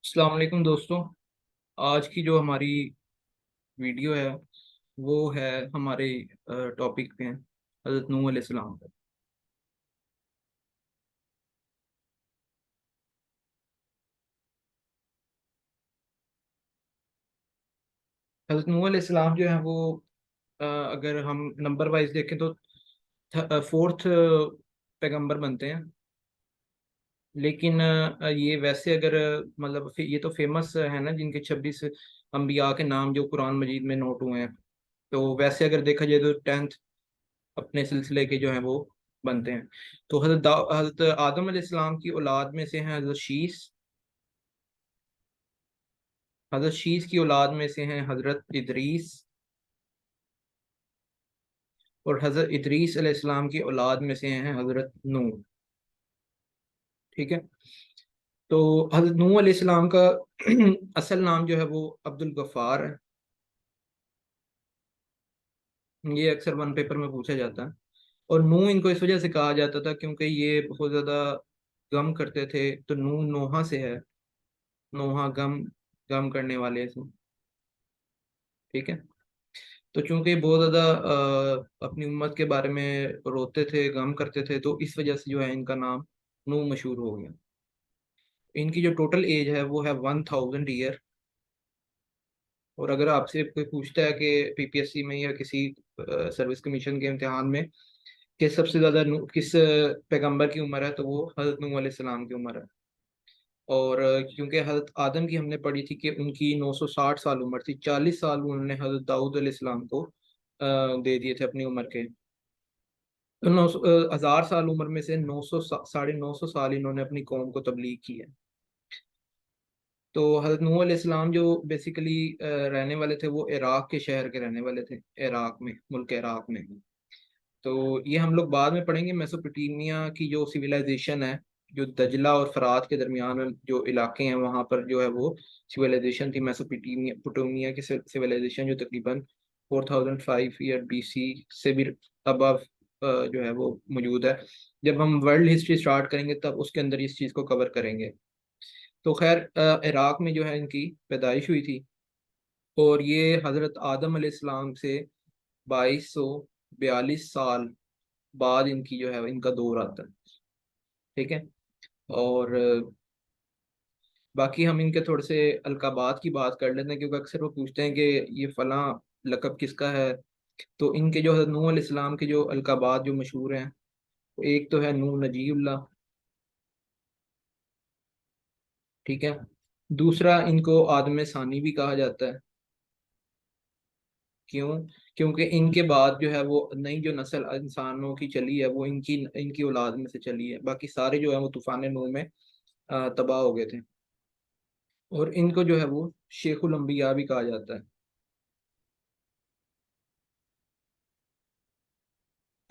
अस्सलाम वालेकुम दोस्तों। आज की जो हमारी वीडियो है वो है हमारे टॉपिक पे है हज़रत नूह अलैहिस्सलाम पे। हज़रत नूह अलैहिस्सलाम जो है वो अगर हम नंबर वाइज देखें तो फोर्थ पैगंबर बनते हैं। लेकिन ये वैसे अगर मतलब ये तो फेमस है ना, जिनके 26 अम्बिया के नाम जो कुरान मजीद में नोट हुए हैं। तो वैसे अगर देखा जाए तो 10th अपने सिलसिले के जो हैं वो बनते हैं। तो हजरत आदम अलैहिस्सलाम की औलाद में से हैं हजरत शीस। हजरत शीस की औलाद में से हैं हजरत इदरीस। और हजरत इदरीस अलैहिस्सलाम की औलाद में से हैं हजरत नूह। ठीक है। तो हजरत नूह अलैहिस्सलाम का असल नाम जो है वो अब्दुल गफ्फार है। ये अक्सर वन पेपर में पूछा जाता है। और नूह इनको इस वजह से कहा जाता था क्योंकि ये बहुत ज्यादा गम करते थे, तो नूह नोहा से है। नोहा गम, गम करने वाले से। ठीक है। तो चूंकि बहुत ज्यादा अपनी उम्मत के बारे में रोते थे, गम करते थे, तो इस वजह से जो है इनका नाम नूह मशहूर हो गया। इनकी जो टोटल एज है वो है 1000 ईयर। और अगर आपसे कोई पूछता है कि पीपीएससी में या किसी सर्विस कमीशन के इम्तिहान में कि सबसे ज्यादा किस पैगंबर की उम्र है, तो वो हजरत नूह अलैहि सलाम की उम्र है। और क्योंकि हजरत आदम की हमने पढ़ी थी कि उनकी 960 साल उम्र थी, 40 साल उन्होंने हजरत दाऊद अलैहि सलाम को दे दिए थे अपनी उम्र के। तो 1000 साल उम्र में से 900 साढ़े 900 साल इन्होंने अपनी कौम को तबलीग की है। तो हजरत नूह अलैहिस्सलाम जो बेसिकली रहने वाले थे वो इराक के शहर के रहने वाले थे, इराक में, मुल्क इराक में। तो ये हम लोग बाद में पढ़ेंगे। मेसोपोटामिया की जो सिविलाइजेशन है, जो दजला और फरात के दरमियान में जो इलाके हैं वहाँ पर जो है वो सिविलाइजेशन थी, मेसोपोटामिया पुटोमिया की सिविलाइजेशन, जो तकरीबन 4005 ईयर BC से भी अबव जो है वो मौजूद है। जब हम वर्ल्ड हिस्ट्री स्टार्ट करेंगे तब उसके अंदर इस चीज़ को कवर करेंगे। तो खैर इराक में जो है इनकी पैदाइश हुई थी। और ये हज़रत आदम अलैहिस्सलाम से 2242 साल बाद इनकी जो है इनका दौर आता है। ठीक है। और बाकी हम इनके थोड़े से अलकाबात की बात कर लेते हैं, क्योंकि अक्सर वो पूछते हैं कि ये फलां लकब किसका है। तो इनके जो हज़रत नूह अलैहिस्सलाम के जो अलकाबात जो मशहूर हैं, एक तो है नूह नजीबुल्लाह। ठीक है। दूसरा, इनको आदम सानी भी कहा जाता है। क्यों? क्योंकि इनके बाद जो है वो नई जो नस्ल इंसानों की चली है वो इनकी इनकी औलाद में से चली है। बाकी सारे जो है वो तूफान नूह में तबाह हो गए थे। और इनको जो है वो शेखुल अंबिया भी कहा जाता है।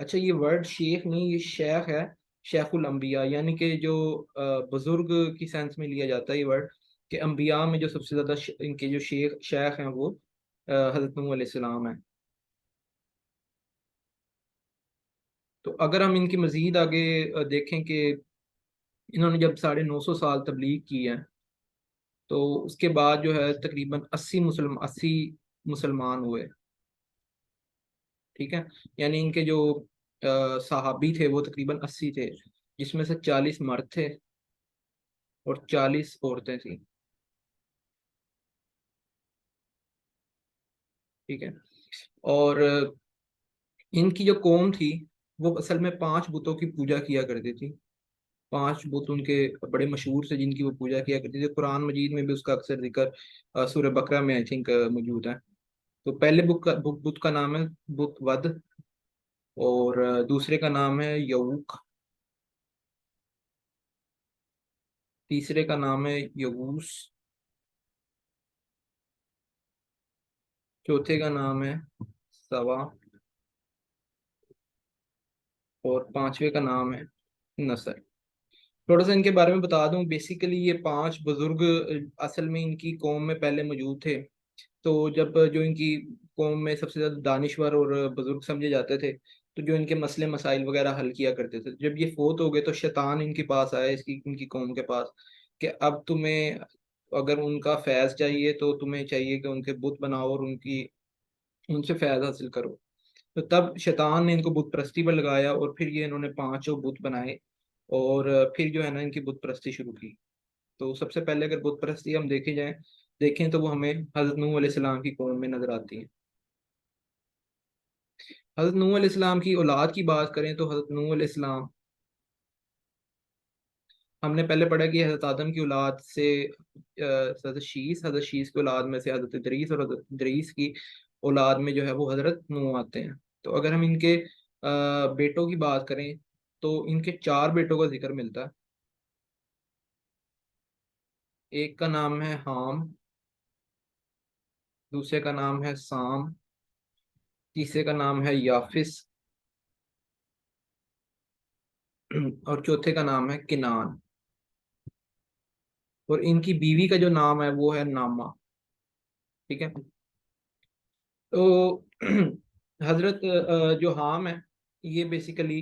अच्छा, ये वर्ड शेख नहीं, ये शेख है। शेखुल अंबिया यानी कि जो बुजुर्ग की सेंस में लिया जाता है ये वर्ड, कि अंबिया में जो सबसे ज्यादा इनके जो शेख हैं वो हजरत नूह अलैहि सलाम है। तो अगर हम इनकी मजीद आगे देखें कि इन्होंने जब 950 साल तबलीग की है, तो उसके बाद जो है तकरीबन 80 मुसलमान हुए। ठीक है। यानी इनके जो सहाबी थे वो तकरीबन 80 थे, जिसमें से 40 मर्द थे और 40 औरतें थी। ठीक है। और इनकी जो कौम थी वो असल में 5 बुतों की पूजा किया करती थी। 5 बुत उनके बड़े मशहूर से जिनकी वो पूजा किया करती थी। कुरान मजीद में भी उसका अक्सर जिक्र सूरह बकरा में आई थिंक मौजूद है। तो पहले बुत का नाम है बुत वद। और दूसरे का नाम है यऊक। तीसरे का नाम है यगूस। चौथे का नाम है सवा। और पांचवे का नाम है नसर। थोड़ा सा इनके बारे में बता दूं। बेसिकली ये 5 बुजुर्ग असल में इनकी कौम में पहले मौजूद थे। तो जब जो इनकी कौम में सबसे ज्यादा दानिश्वर और बुजुर्ग समझे जाते थे, तो जो इनके मसले मसाइल वगैरह हल किया करते थे, जब ये फोत हो गए तो शैतान इनके पास आया, इसकी इनकी कौम के पास, कि अब तुम्हें अगर उनका फैज़ चाहिए तो तुम्हें चाहिए कि उनके बुत बनाओ और उनकी उनसे फैज़ हासिल करो। तो तब शैतान ने इनको बुत परस्ती पर लगाया और फिर ये इन्होंने पांचों बुत बनाए और फिर जो है ना इनकी बुत परस्ती शुरू की। तो सबसे पहले अगर बुत परस्ती हम देखें तो वो हमें हज़रत नूह अलैहिस्सलाम की कौम में नजर आती है। हज़रत नूह अलैहिस्सलाम की औलाद की बात करें तो हज़रत नूह अलैहिस्सलाम, हमने पहले पढ़ा कि हज़रत आदम की औलाद से हज़रत शीस की औलाद में से हज़रत इदरीस और हज़रत इदरीस की औलाद में जो है वो हज़रत नूह आते हैं। तो अगर हम इनके बेटों की बात करें तो इनके चार बेटों का जिक्र मिलता है। एक का नाम है हाम, दूसरे का नाम है साम, तीसरे का नाम है याफिस और चौथे का नाम है किनान। और इनकी बीवी का जो नाम है वो है नामा। ठीक है। तो हजरत जो हाम है ये बेसिकली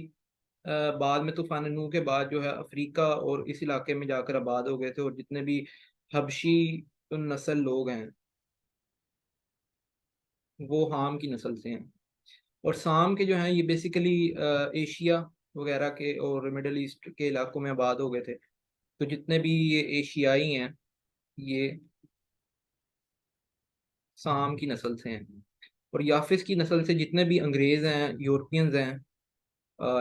बाद में तूफान नूह के बाद जो है अफ्रीका और इस इलाके में जाकर आबाद हो गए थे, और जितने भी हबशी नस्ल लोग हैं वो हाम की नस्ल से हैं। और साम के जो हैं ये बेसिकली एशिया वगैरह के और मिडल ईस्ट के इलाकों में आबाद हो गए थे। तो जितने भी ये एशियाई हैं ये साम की नस्ल से हैं। और याफिस की नस्ल से जितने भी अंग्रेज हैं, यूरोपियंस हैं,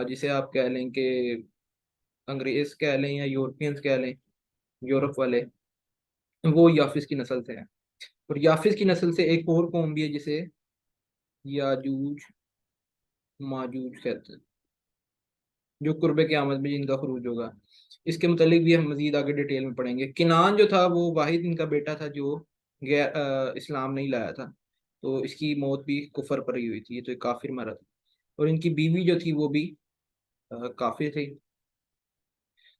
जिसे आप कह लें कि अंग्रेज कह लें या यूरोपियंस कह लें, यूरोप वाले, वो याफिस की नस्ल से हैं। और याफिस की नस्ल से एक और कौम भी है जिसे याजूज माजूज कहते हैं, जो कुर्ब क़यामत में जिनका खरूज होगा। इसके मुतालिक भी हम मजीद आगे डिटेल में पढ़ेंगे। किनान जो था वो वाहिद इनका बेटा था जो इस्लाम नहीं लाया था। तो इसकी मौत भी कुफर पर ही हुई थी, ये तो एक काफिर मरा था। और इनकी बीवी जो थी वो भी काफिर थी।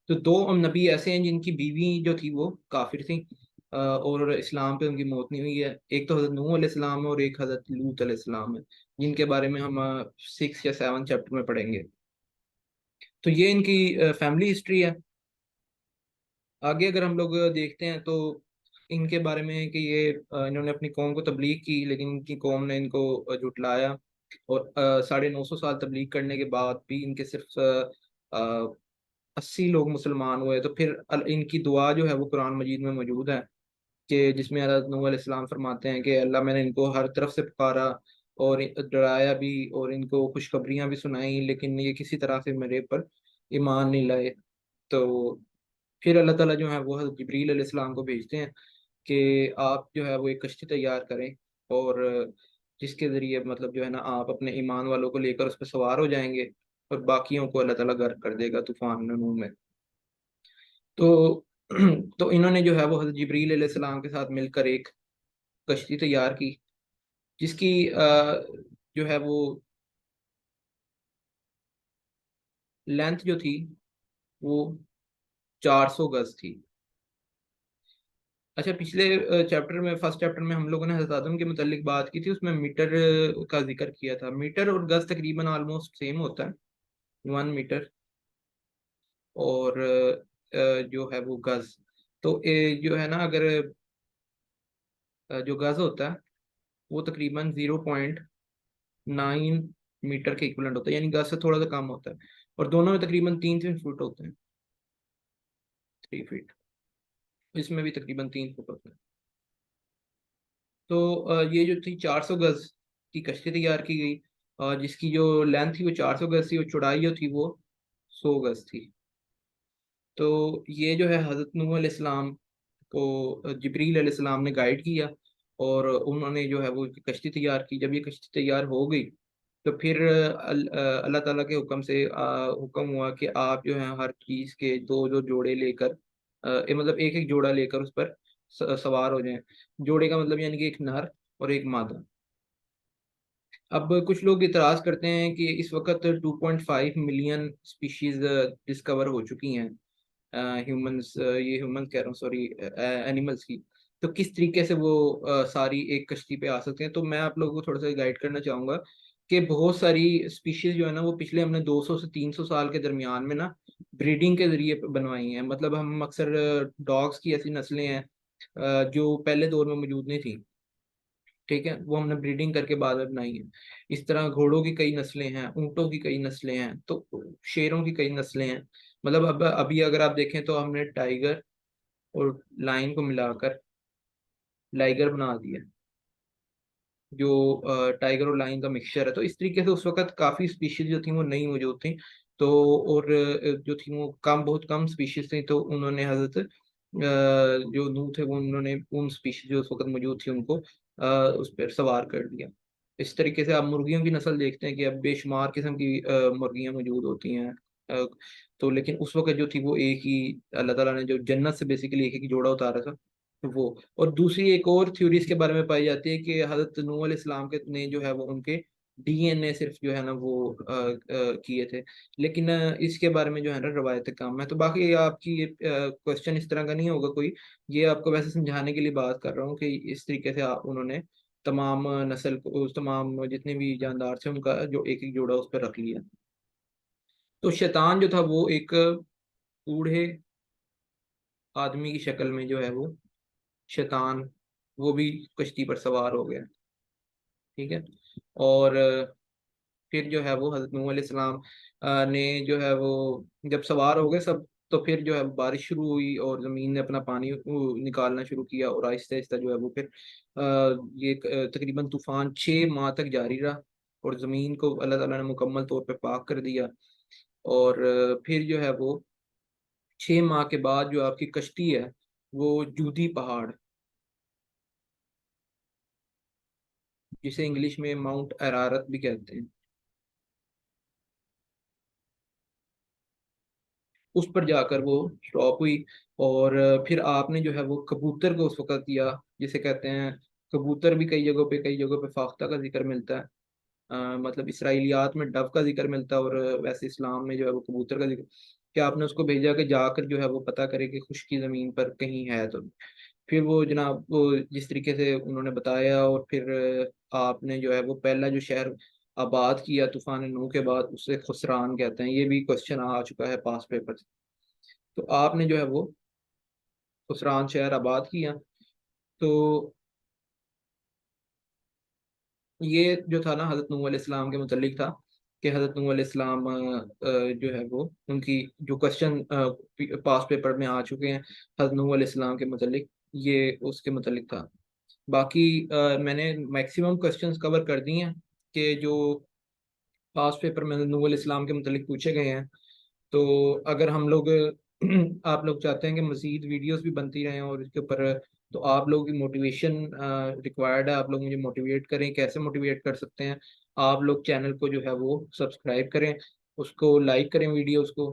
तो दो नबी ऐसे हैं जिनकी बीवी जो थी वो काफिर थी, और इस्लाम पे उनकी मौत नहीं हुई है। एक तो हजरत नूह अलैहिस्सलाम है और एक हजरत लूत अलैहिस्सलाम है, जिनके बारे में हम 6 या 7 चैप्टर में पढ़ेंगे। तो ये इनकी फैमिली हिस्ट्री है। आगे अगर हम लोग देखते हैं तो इनके बारे में है कि ये इन्होंने अपनी कौम को तबलीग की, लेकिन इनकी कौम ने इनको झुटलाया। और 950 साल तबलीग करने के बाद भी इनके सिर्फ 80 लोग मुसलमान हुए। तो फिर इनकी दुआ जो है वो कुरान मजीद में मौजूद है, कि जिसमें हज़रत नूह अलैहिस्सलाम फरमाते हैं कि अल्लाह मैंने इनको हर तरफ से पुकारा और डराया भी और इनको खुशखबरियां भी सुनाई, लेकिन ये किसी तरह से मेरे पर ईमान नहीं लाए। तो फिर अल्लाह ताला जो है वो हज़रत जिब्रील अलैहिस्सलाम को भेजते हैं कि आप जो है वो एक कश्ती तैयार करें, और जिसके ज़रिए मतलब जो है ना आप अपने ईमान वालों को लेकर उस पर सवार हो जाएंगे और बाकियों को अल्लाह ताला गर्क कर देगा तूफान नूह में। तो तो इन्होंने जो है वो हज़रत जिब्रील अलैहिस्सलाम के साथ मिलकर एक कश्ती तैयार की, जिसकी जो है वो लेंथ जो थी वो 400 गज थी। अच्छा, पिछले चैप्टर में, फर्स्ट चैप्टर में हम लोगों ने हज़रत आदम के मुतालिक बात की थी, उसमें मीटर का जिक्र किया था। मीटर और गज तकरीबन ऑलमोस्ट सेम होता है, 1 मीटर और जो है वो गज। तो जो है ना अगर जो गज होता है वो तकरीबन 0.9 मीटर के इक्वलेंट होता है, यानी गज से थोड़ा सा कम होता है। और दोनों में तकरीबन 3-3 फुट होते हैं, 3 फीट। इसमें भी तकरीबन 3 फुट होता है। तो ये जो थी 400 गज की कश्ती तैयार की गई, जिसकी जो लेंथ थी वो 400 गज थी और चौड़ाई जो थी वो 100 गज थी। तो ये जो है हज़रत नूह अलैहिस्सलाम को जिब्रील अलैहिस्सलाम ने गाइड किया और उन्होंने जो है वो कश्ती तैयार की। जब ये कश्ती तैयार हो गई तो फिर अल्लाह ताला के हुक्म से हुक्म हुआ कि आप जो है हर चीज़ के दो दो जोड़े लेकर, मतलब एक एक जोड़ा लेकर उस पर सवार हो जाएं। जोड़े का मतलब यानी कि एक नर और एक मादा। अब कुछ लोग इतराज करते हैं कि इस वक्त 2.5 मिलियन स्पीशीज डिस्कवर हो चुकी हैं, ह्यूमंस, ये ह्यूमंस कह रहा हूँ सॉरी, एनिमल्स की। तो किस तरीके से वो सारी एक कश्ती पे आ सकते हैं। तो मैं आप लोगों को थोड़ा सा गाइड करना चाहूँगा कि बहुत सारी स्पीशीज जो है ना वो पिछले हमने 200 से 300 साल के दरमियान में ना ब्रीडिंग के जरिए बनवाई हैं। मतलब हम अक्सर डॉग्स की ऐसी नस्लें हैं जो पहले दौर में मौजूद नहीं थी। ठीक है, वो हमने ब्रीडिंग करके बाद में बनाई है। इस तरह घोड़ों की कई नस्लें हैं, ऊंटों की कई नस्लें हैं, तो शेरों की कई नस्लें हैं। मतलब अब अभी अगर आप देखें तो हमने टाइगर और लाइन को मिलाकर लाइगर बना दिया, जो टाइगर और लाइन का मिक्सचर है। तो इस तरीके से उस वक्त काफी स्पीशीज जो थी वो नहीं मौजूद थी। तो और जो थी वो बहुत कम स्पीशीज थी, तो उन्होंने हजरत जो नूह थे वो उन्होंने उन स्पीशीज जो उस वक्त मौजूद थी उनको उस पर सवार कर दिया। इस तरीके से आप मुर्गियों की नस्ल देखते हैं कि अब बेशुमार किस्म की मुर्गियां मौजूद होती हैं। अ, तो लेकिन उस वक्त जो थी वो एक ही, अल्लाह ताला ने जो जन्नत से बेसिकली एक ही जोड़ा उतारा था वो। और दूसरी एक और थ्योरी इसके बारे में पाई जाती है कि हजरत नूह अलैहिस्सलाम के ने जो है वो उनके डीएनए सिर्फ जो है ना वो किए थे। लेकिन इसके बारे में जो है ना रवायत कम है। तो बाकी आपकी ये क्वेश्चन इस तरह का नहीं होगा कोई, ये आपको वैसे समझाने के लिए बात कर रहा हूँ कि इस तरीके से आप उन्होंने तमाम नस्ल को, तमाम जितने भी जानदार थे उनका जो एक एक जोड़ा उस पर रख लिया। तो शैतान जो था वो एक बूढ़े आदमी की शक्ल में जो है वो शैतान, वो भी कश्ती पर सवार हो गया। ठीक है। और फिर जो है वो हजरत नूह अलैहिस्सलाम ने जो है वो जब सवार हो गए सब, तो फिर जो है बारिश शुरू हुई और ज़मीन ने अपना पानी निकालना शुरू किया, और आहिस्ता आहिस्ता जो है वो फिर ये तकरीबन तूफान 6 माह तक जारी रहा, और ज़मीन को अल्लाह ताला ने मुकम्मल तौर पे पाक कर दिया। और फिर जो है वो 6 माह के बाद जो आपकी कश्ती है वो जूदी पहाड़, जिसे इंग्लिश में माउंट अरारत भी कहते हैं, उस पर जाकर वो स्टॉप हुई। और फिर आपने जो है वो कबूतर को उस वक्त दिया, जिसे कहते हैं कबूतर भी कई जगहों पे फाख्ता का जिक्र मिलता है। मतलब इसराइलियात में डव का जिक्र मिलता है, और वैसे इस्लाम में जो है वो कबूतर का जिक्र, कि आपने उसको भेजा कि जाकर जो है वो पता करे कि खुश्की ज़मीन पर कहीं है तो। फिर वो जनाब वो जिस तरीके से उन्होंने बताया, और फिर आपने जो है वो पहला जो शहर आबाद किया तूफान नूह के बाद, उसे खुसरान कहते हैं। ये भी क्वेश्चन आ चुका है पास पेपर। तो आपने जो है वो खुसरान शहर आबाद किया। तो ये जो था ना हज़रत नूह अलैहिस्सलाम के मुतल्लिक था, कि हज़रत नूह अलैहिस्सलाम जो है वो उनकी जो क्वेश्चन पास पेपर में आ चुके हैं हज़रत नूह अलैहिस्सलाम के मुतल्लिक, ये उसके मुतल्लिक था। बाकी मैंने मैक्सिमम क्वेश्चंस कवर कर दिए हैं कि जो पास पेपर में नूह अलैहिस्सलाम के मुतल्लिक पूछे गए हैं। तो अगर हम लोग आप लोग चाहते हैं कि मज़ीद वीडियोस भी बनती रहें और इसके ऊपर, तो आप लोगों की मोटिवेशन रिक्वायर्ड है। आप लोग मुझे मोटिवेट करें, कैसे मोटिवेट कर सकते हैं? आप लोग चैनल को जो है वो सब्सक्राइब करें, उसको लाइक करें वीडियोस को,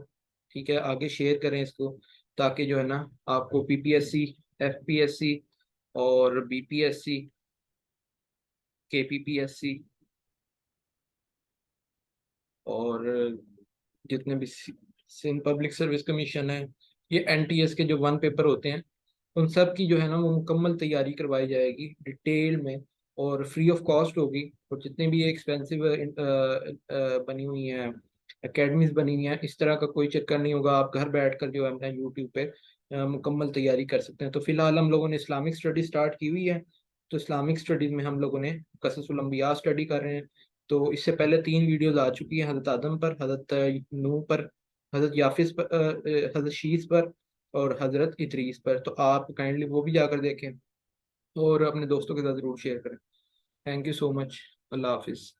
ठीक है, आगे शेयर करें इसको, ताकि जो है ना आपको पीपीएससी, एफपीएससी और बीपीएससी, केपीपीएससी और जितने भी सिंध पब्लिक सर्विस कमीशन है, ये एनटीएस के जो वन पेपर होते हैं, उन सब की जो है ना वो मुकम्मल तैयारी करवाई जाएगी डिटेल में, और फ्री ऑफ कॉस्ट होगी। और जितनी भी एक्सपेंसिव बनी हुई हैं एकेडमीज बनी हुई हैं, इस तरह का कोई चक्कर नहीं होगा। आप घर बैठ कर जो है अपना यूट्यूब पे मुकम्मल तैयारी कर सकते हैं। तो फिलहाल हम लोगों ने इस्लामिक स्टडी स्टार्ट की हुई है। तो इस्लामिक स्टडीज में हम लोगों ने कससुल अंबिया स्टडी कर रहे हैं। तो इससे पहले 3 वीडियोज आ चुकी हैं, हज़रत आदम पर, हज़रत नूह पर, हज़रत याफिस पर, हज़रत शीस पर, और हज़रत इदरीस पर। तो आप काइंडली वो भी जाकर देखें और अपने दोस्तों के साथ ज़रूर शेयर करें। Thank you so much. Allah हाफिज़।